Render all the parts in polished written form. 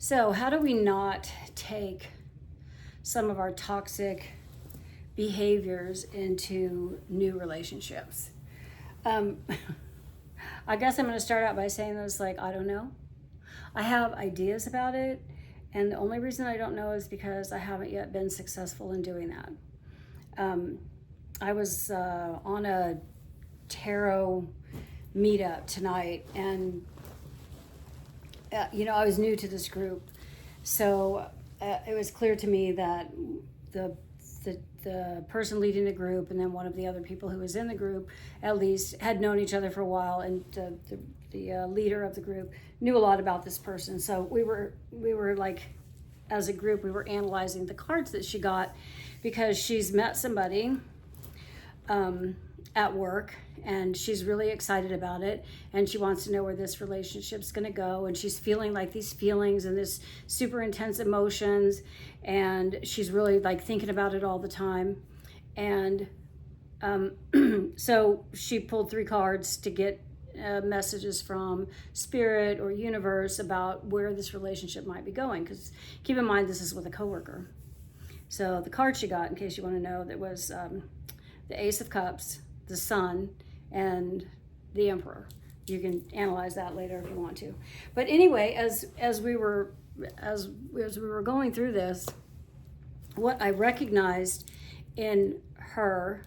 So how do we not take some of our toxic behaviors into new relationships? I guess I'm going to start out by saying this, like, I don't know. I have ideas about it, and the only reason I don't know is because I haven't yet been successful in doing that. I was on a tarot meetup tonight, and I was new to this group, so it was clear to me that the person leading the group and then one of the other people who was in the group at least had known each other for a while, and the leader of the group knew a lot about this person. So we were like, as a group, we were analyzing the cards that she got, because she's met somebody at work, and she's really excited about it, and she wants to know where this relationship's going to go, and she's feeling like these feelings and this super intense emotions, and she's really like thinking about it all the time. And so she pulled 3 cards to get messages from spirit or universe about where this relationship might be going, because keep in mind, this is with a coworker. So the card she got, in case you want to know, that was the Ace of Cups, the Sun, and the Emperor. You can analyze that later if you want to. But anyway, as we were going through this, what I recognized in her,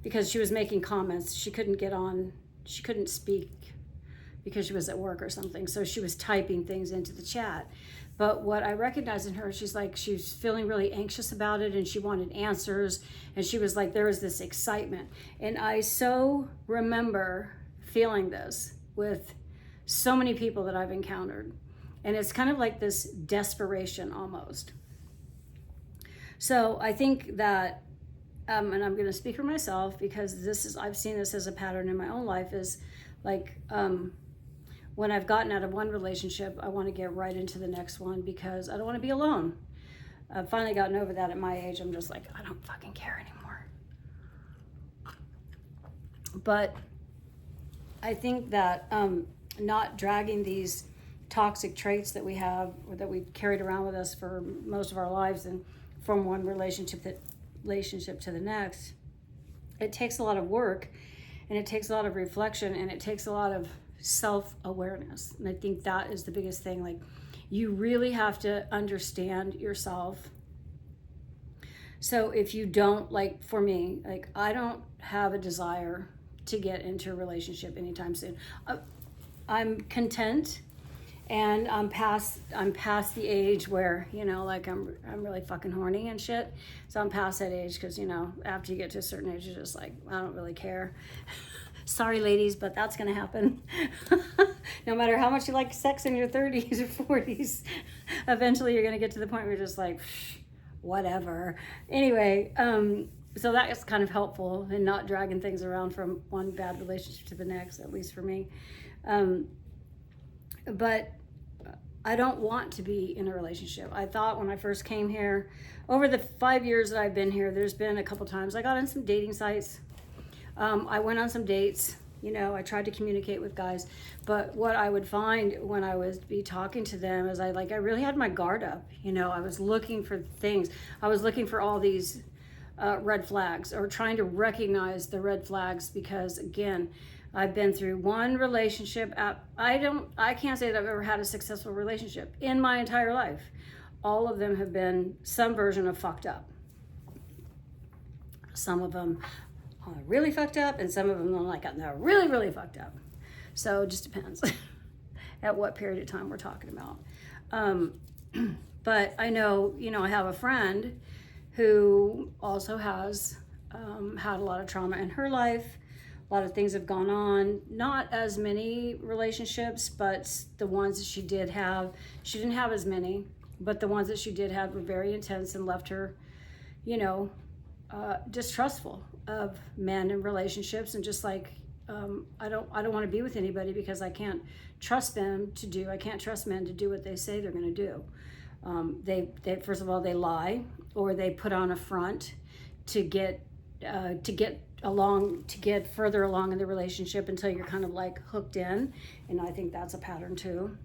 because she was making comments, she couldn't speak because she was at work or something, so she was typing things into the chat. But what I recognized in her, she's feeling really anxious about it, and she wanted answers, and she was like, there was this excitement. And I so remember feeling this with so many people that I've encountered. And it's kind of like this desperation almost. So I think that, and I'm going to speak for myself, because I've seen this as a pattern in my own life, is like, when I've gotten out of one relationship, I want to get right into the next one because I don't want to be alone. I've finally gotten over that at my age. I'm just like, I don't fucking care anymore. But I think that not dragging these toxic traits that we have, or that we carried around with us for most of our lives, and from one relationship to the next, it takes a lot of work, and it takes a lot of reflection, and it takes a lot of self-awareness. And I think that is the biggest thing. Like, you really have to understand yourself. So if you don't, like, for me, like, I don't have a desire to get into a relationship anytime soon. I'm content, and I'm past the age where, like, I'm really fucking horny and shit. So I'm past that age, because after you get to a certain age, you're just like, I don't really care. Sorry, ladies, but that's going to happen. No matter how much you like sex in your 30s or 40s, eventually you're going to get to the point where you're just like, whatever. Anyway, so that is kind of helpful in not dragging things around from one bad relationship to the next, at least for me. But I don't want to be in a relationship. I thought when I first came here, over the 5 years that I've been here, there's been a couple times I got on some dating sites. I went on some dates, I tried to communicate with guys, but what I would find when I would be talking to them is I really had my guard up. I was looking for things. I was looking for all these red flags, or trying to recognize the red flags, because again, I've been through one relationship. I can't say that I've ever had a successful relationship in my entire life. All of them have been some version of fucked up. Some of them really fucked up, and some of them they're really, really fucked up. So it just depends at what period of time we're talking about. But I know, I have a friend who also has had a lot of trauma in her life. A lot of things have gone on. Not as many relationships, but the ones that she did have, she didn't have as many, but the ones that she did have were very intense and left her, distrustful of men and relationships, and just like, I don't want to be with anybody because I can't trust men to do what they say they're going to do. They first of all, they lie, or they put on a front to get further along in the relationship until you're kind of like hooked in. And I think that's a pattern too.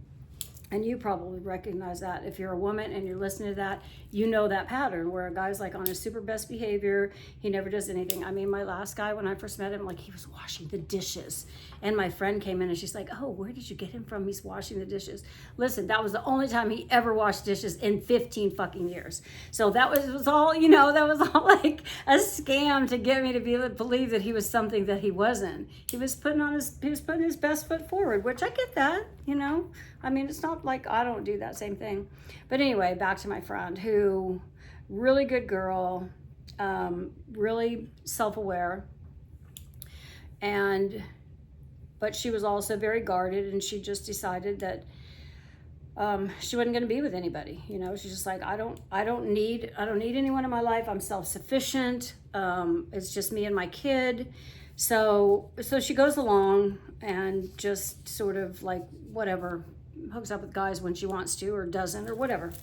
And you probably recognize that. If you're a woman and you're listening to that, you know that pattern where a guy's like on his super best behavior. He never does anything. I mean, my last guy, when I first met him, like he was washing the dishes. And my friend came in and she's like, oh, where did you get him from? He's washing the dishes. Listen, that was the only time he ever washed dishes in 15 fucking years. So that was all, that was all like a scam to get me to believe that he was something that he wasn't. He was putting his best foot forward, which I get that, I mean, it's not like I don't do that same thing. But anyway, back to my friend who, really good girl, really self-aware, but she was also very guarded, and she just decided that she wasn't going to be with anybody. She's just like, I don't need anyone in my life. I'm self-sufficient. It's just me and my kid. So she goes along and just sort of like whatever, hooks up with guys when she wants to or doesn't or whatever.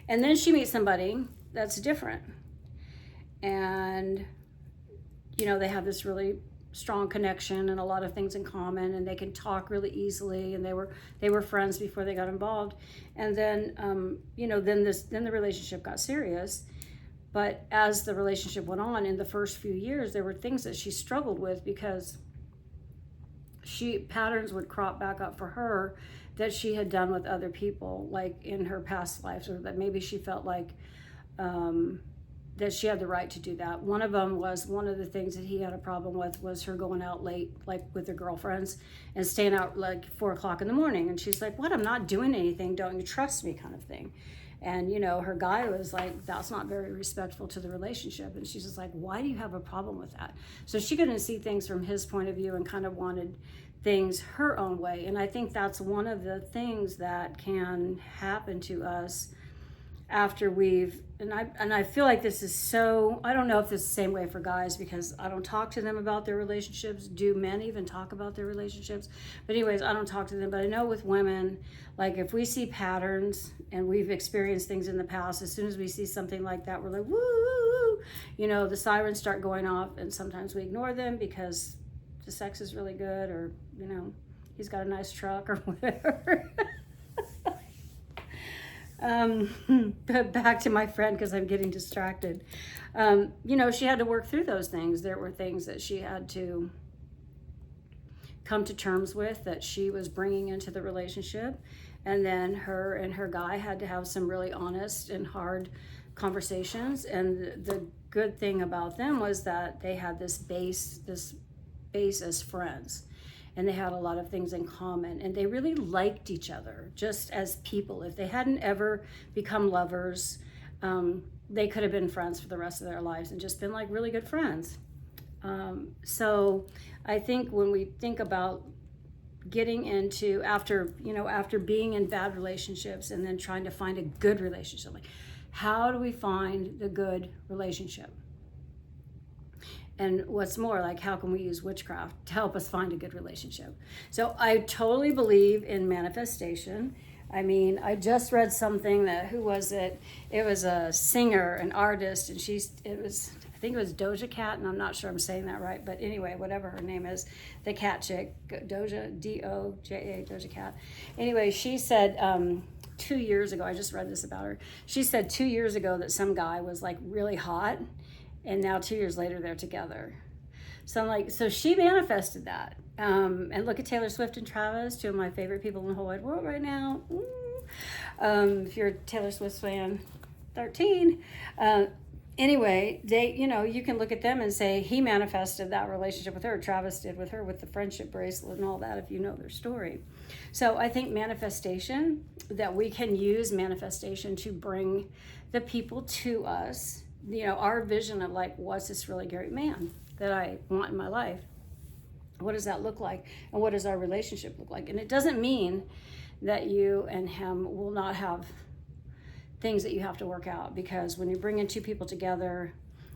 And then she meets somebody that's different. And, they have this really strong connection and a lot of things in common, and they can talk really easily, and they were friends before they got involved. And then, then the relationship got serious. But as the relationship went on, in the first few years, there were things that she struggled with because patterns would crop back up for her that she had done with other people, like in her past lives, or that maybe she felt like that she had the right to do that. One of the things that he had a problem with was her going out late, like with her girlfriends, and staying out like 4 o'clock in the morning. And she's like, what? I'm not doing anything. Don't you trust me, kind of thing. And, her guy was like, that's not very respectful to the relationship. And she's just like, why do you have a problem with that? So she couldn't see things from his point of view and kind of wanted things her own way. And I think that's one of the things that can happen to us after and I feel like this is so, I don't know if it's the same way for guys because I don't talk to them about their relationships. Do men even talk about their relationships? But anyways, I don't talk to them, but I know with women, like if we see patterns and we've experienced things in the past, as soon as we see something like that, we're like, woo, the sirens start going off, and sometimes we ignore them because the sex is really good, or, he's got a nice truck or whatever. But back to my friend, because I'm getting distracted. She had to work through those things. There were things that she had to come to terms with that she was bringing into the relationship. And then her and her guy had to have some really honest and hard conversations. And the good thing about them was that they had this base as friends. And they had a lot of things in common, and they really liked each other just as people. If they hadn't ever become lovers, they could have been friends for the rest of their lives and just been like really good friends. So I think when we think about getting into, after being in bad relationships and then trying to find a good relationship, like how do we find the good relationship? And what's more, like, how can we use witchcraft to help us find a good relationship? So I totally believe in manifestation. I mean, I just read something that, who was it? It was a singer, an artist, and I think it was Doja Cat, and I'm not sure I'm saying that right, but anyway, whatever her name is, the cat chick, Doja, D-O-J-A, Doja Cat. Anyway, she said 2 years ago, I just read this about her. She said 2 years ago that some guy was like really hot, and now 2 years later they're together. So I'm like, so she manifested that. And look at Taylor Swift and Travis, two of my favorite people in the whole wide world right now. If you're a Taylor Swift fan, 13. Anyway, they, you can look at them and say he manifested that relationship with her. Travis did with her with the friendship bracelet and all that, if you know their story. So I think manifestation, that we can use manifestation to bring the people to us, our vision of like, what's this really great man that I want in my life? What does that look like? And what does our relationship look like? And it doesn't mean that you and him will not have things that you have to work out, because when you're bringing two people together,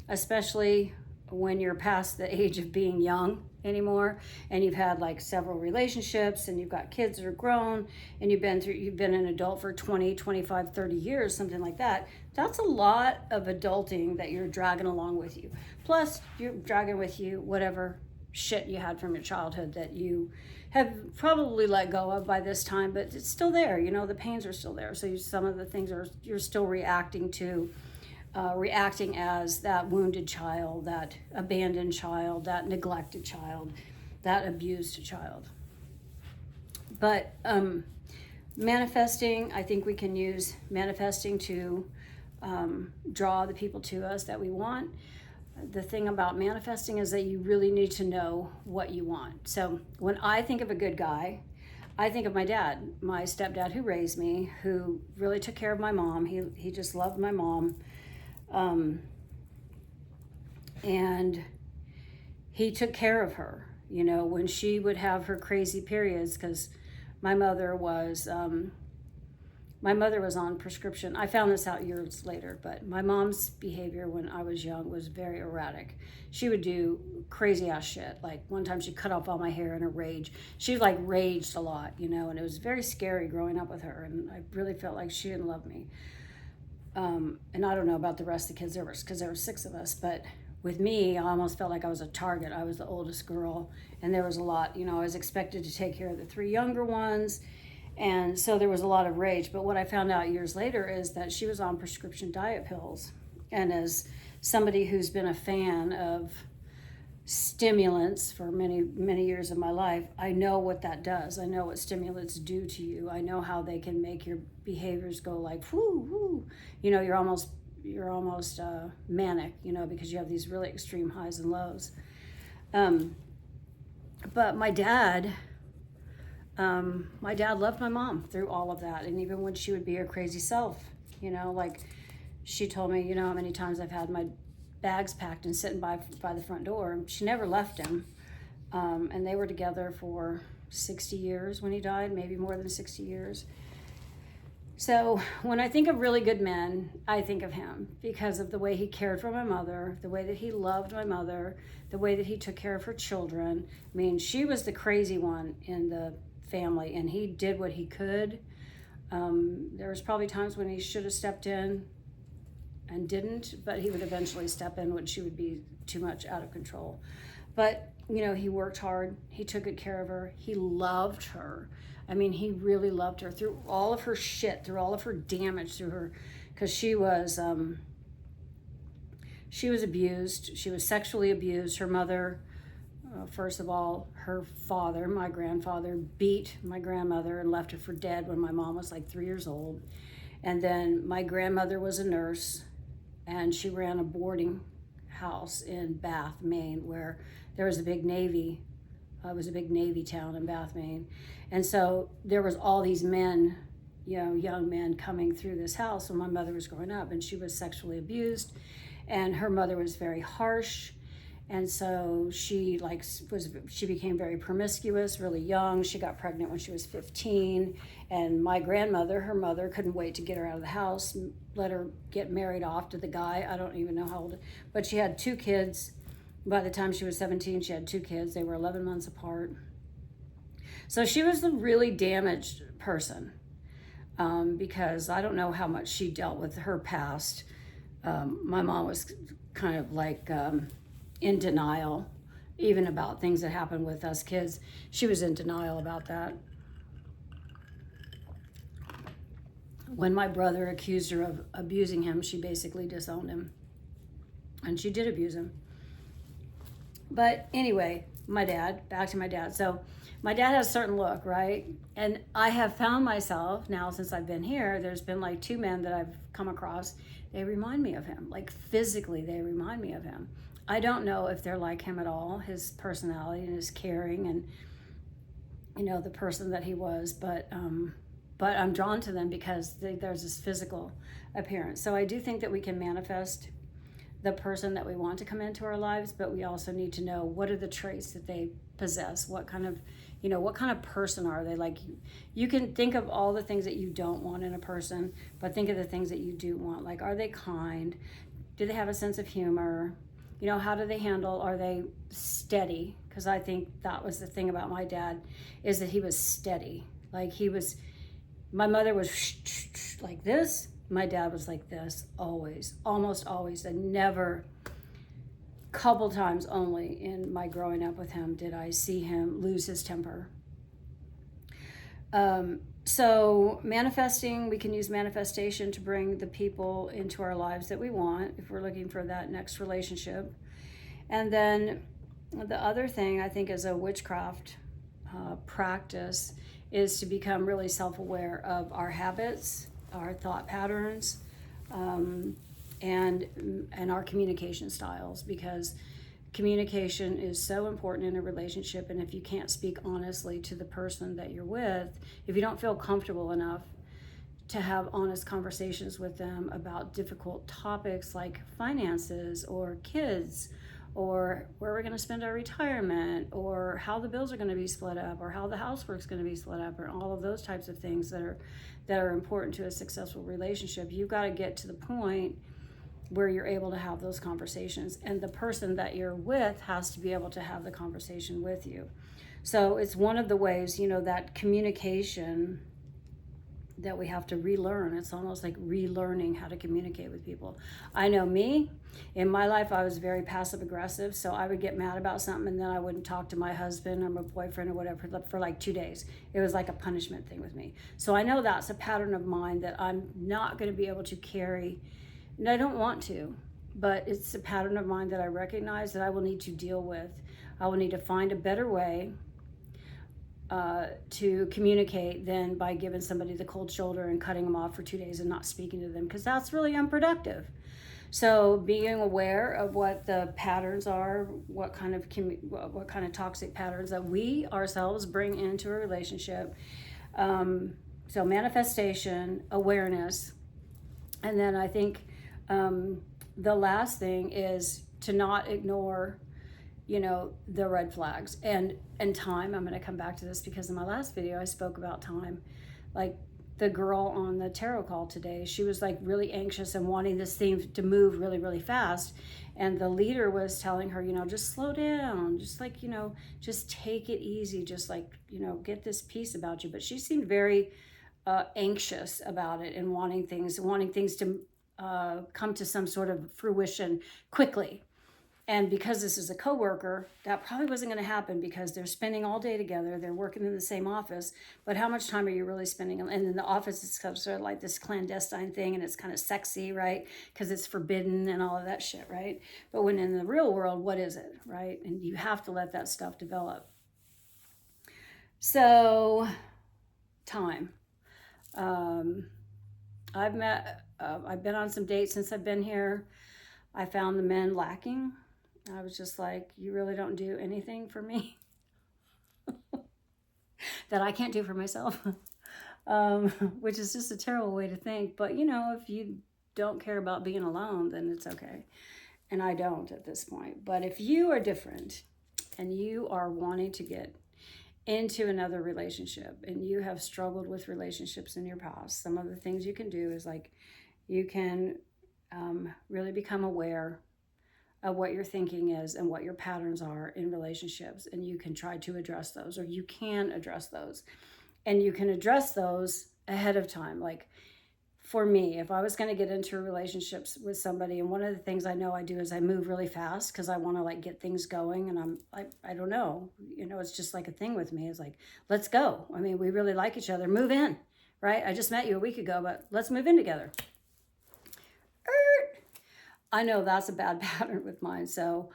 especially when you're past the age of being young anymore, and you've had like several relationships and you've got kids that are grown, and you've been an adult for 20, 25, 30 years, something like that, that's a lot of adulting that you're dragging along with you. Plus you're dragging with you whatever shit you had from your childhood that you have probably let go of by this time, but it's still there. You know, the pains are still there. So some of the things you're still reacting to, reacting as that wounded child, that abandoned child, that neglected child, that abused child. But manifesting, I think we can use manifesting to draw the people to us that we want. The thing about manifesting is that you really need to know what you want. So when I think of a good guy, I think of my dad, my stepdad who raised me, who really took care of my mom. He just loved my mom. And he took care of her, you know, when she would have her crazy periods, because my mother was on prescription. I found this out years later, but my mom's behavior when I was young was very erratic. She would do crazy ass shit. Like one time she cut off all my hair in a rage. She like raged a lot, you know, and it was very scary growing up with her. And I really felt like she didn't love me. And I don't know about the rest of the kids, because there were 6 of us, but with me, I almost felt like I was a target. I was the oldest girl, and there was a lot, you know, I was expected to take care of the 3 younger ones. And so there was a lot of rage. But what I found out years later is that she was on prescription diet pills. And as somebody who's been a fan of stimulants for many, many years of my life, I know what that does. I know what stimulants do to you. I know how they can make your behaviors go like, whoo, whoo. You know, you're almost manic, you know, because you have these really extreme highs and lows. But my dad loved my mom through all of that. And even when she would be her crazy self, you know, like she told me, you know, how many times I've had my bags packed and sitting by the front door. She never left him. And they were together for 60 years when he died, maybe more than 60 years. So when I think of really good men, I think of him because of the way he cared for my mother, the way that he loved my mother, the way that he took care of her children. I mean, she was the crazy one in the family, and he did what he could. There was probably times when he should have stepped in and didn't, but he would eventually step in when she would be too much out of control. But, you know, he worked hard. He took good care of her. He loved her. I mean, he really loved her through all of her shit, through all of her damage, through her, because she was abused. She was sexually abused. Her mother, first of all, her father, my grandfather, beat my grandmother and left her for dead when my mom was like 3 years old. And then my grandmother was a nurse, and she ran a boarding house in Bath, Maine, where there was a big Navy. It was a big Navy town in Bath, Maine. And so there was all these men, you know, young men coming through this house when my mother was growing up, and she was sexually abused, and her mother was very harsh. And so she became very promiscuous, really young. She got pregnant when she was 15. And my grandmother, her mother, couldn't wait to get her out of the house, let her get married off to the guy. I don't even know how old, but she had 2 kids. By the time she was 17, she had 2 kids. They were 11 months apart. So she was a really damaged person because I don't know how much she dealt with her past. My mom was kind of like in denial, even about things that happened with us kids. She was in denial about that. When my brother accused her of abusing him, she basically disowned him. And she did abuse him. But anyway, back to my dad. So my dad has a certain look, right? And I have found myself now, since I've been here, there's been like 2 men that I've come across. They remind me of him. Like physically, they remind me of him. I don't know if they're like him at all, his personality and his caring and, you know, the person that he was. But I'm drawn to them because there's this physical appearance. So I do think that we can manifest the person that we want to come into our lives, but we also need to know what are the traits that they possess. What kind of person are they? Like you can think of all the things that you don't want in a person, but think of the things that you do want. Like, are they kind? Do they have a sense of humor? You know, how do they handle? Are they steady? Because I think that was the thing about my dad, is that he was steady. Like my mother was like this. My dad was like this, always, almost always, and never couple times only in my growing up with him did I see him lose his temper. So manifesting, we can use manifestation to bring the people into our lives that we want if we're looking for that next relationship. And then the other thing I think is a witchcraft practice is to become really self-aware of our habits, our thought patterns, and our communication styles, because communication is so important in a relationship. And if you can't speak honestly to the person that you're with, if you don't feel comfortable enough to have honest conversations with them about difficult topics like finances or kids or where we're going to spend our retirement or how the bills are going to be split up or how the housework's going to be split up, or all of those types of things that are important to a successful relationship, you've got to get to the point where you're able to have those conversations, and the person that you're with has to be able to have the conversation with you. So it's one of the ways, that communication that we have to relearn. It's almost like relearning how to communicate with people. I know me, in my life, I was very passive aggressive. So I would get mad about something and then I wouldn't talk to my husband or my boyfriend or whatever for like 2 days. It was like a punishment thing with me. So I know that's a pattern of mine that I'm not going to be able to carry, and I don't want to, but it's a pattern of mine that I recognize that I will need to deal with. I will need to find a better way to communicate than by giving somebody the cold shoulder and cutting them off for 2 days and not speaking to them, because that's really unproductive. So being aware of what the patterns are, what kind of toxic patterns that we ourselves bring into a relationship. So manifestation, awareness, and then I think the last thing is to not ignore the red flags and time. I'm going to come back to this because in my last video I spoke about time. Like the girl on the tarot call today, she was like really anxious and wanting this thing to move really, really fast. And the leader was telling her, just slow down, just like, just take it easy, just like, get this peace about you. But she seemed very anxious about it and wanting things to come to some sort of fruition quickly. And because this is a coworker, that probably wasn't going to happen because they're spending all day together. They're working in the same office. But how much time are you really spending? And in the office, it's sort of like this clandestine thing, and it's kind of sexy, right? Because it's forbidden and all of that shit, right? But when in the real world, what is it, right? And you have to let that stuff develop. So, time. I've been on some dates since I've been here. I found the men lacking. I was just like, you really don't do anything for me that I can't do for myself, which is just a terrible way to think. But, if you don't care about being alone, then it's okay. And I don't at this point. But if you are different and you are wanting to get into another relationship and you have struggled with relationships in your past, some of the things you can do is like you can really become aware of what your thinking is and what your patterns are in relationships, and you can try to address those, or you can address those, and you can address those ahead of time. Like for me, if I was going to get into relationships with somebody, and one of the things I know I do is I move really fast because I want to like get things going, and I don't know, it's just like a thing with me. It's like, let's go. I mean, we really like each other. Move in, right? I just met you a week ago, but let's move in together. I know that's a bad pattern with mine. So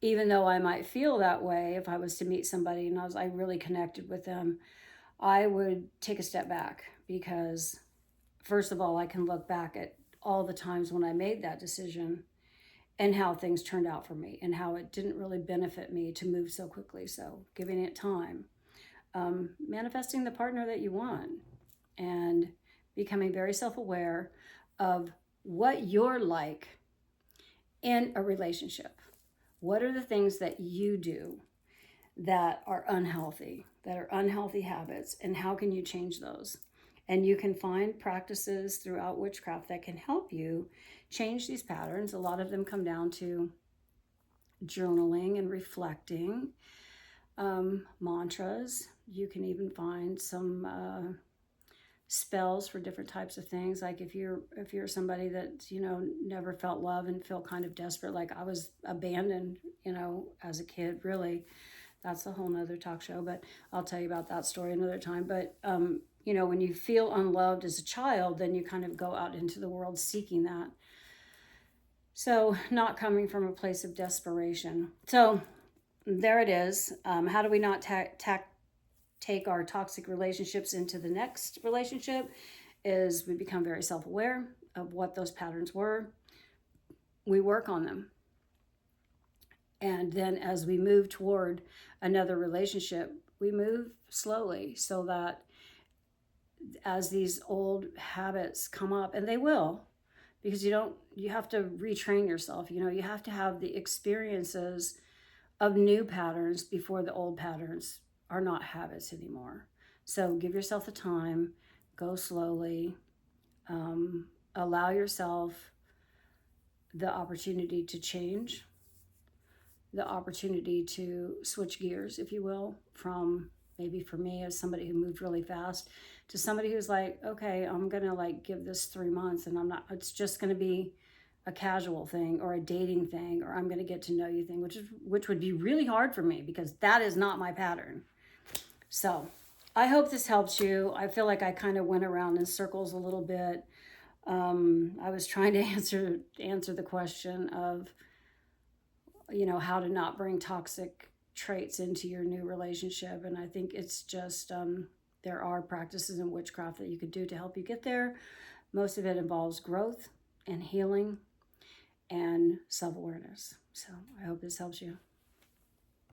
even though I might feel that way, if I was to meet somebody and I really connected with them, I would take a step back, because first of all, I can look back at all the times when I made that decision and how things turned out for me and how it didn't really benefit me to move so quickly. So giving it time, manifesting the partner that you want, and becoming very self-aware of what you're like in a relationship. What are the things that you do that are unhealthy habits, and how can you change those? And you can find practices throughout witchcraft that can help you change these patterns. A lot of them come down to journaling and reflecting, mantras. You can even find some spells for different types of things. Like if you're somebody that, you know, never felt love and feel kind of desperate, like I was abandoned, you know, as a kid, really. That's a whole nother talk show, but I'll tell you about that story another time. But you know, when you feel unloved as a child, then you kind of go out into the world seeking that. So not coming from a place of desperation. So there it is. How do we not take our toxic relationships into the next relationship? Is we become very self-aware of what those patterns were. We work on them. And then as we move toward another relationship, we move slowly so that as these old habits come up, and they will, because you have to retrain yourself. You know, you have to have the experiences of new patterns before the old patterns are not habits anymore. So give yourself the time, go slowly, allow yourself the opportunity to change, the opportunity to switch gears, if you will, from maybe for me as somebody who moved really fast to somebody who's like, okay, I'm gonna like give this 3 months and it's just gonna be a casual thing or a dating thing, or I'm gonna get to know you thing, which would be really hard for me because that is not my pattern. So I hope this helps you. I feel like I kind of went around in circles a little bit. I was trying to answer the question of, you know, how to not bring toxic traits into your new relationship. And I think it's just, there are practices in witchcraft that you could do to help you get there. Most of it involves growth and healing and self-awareness. So I hope this helps you.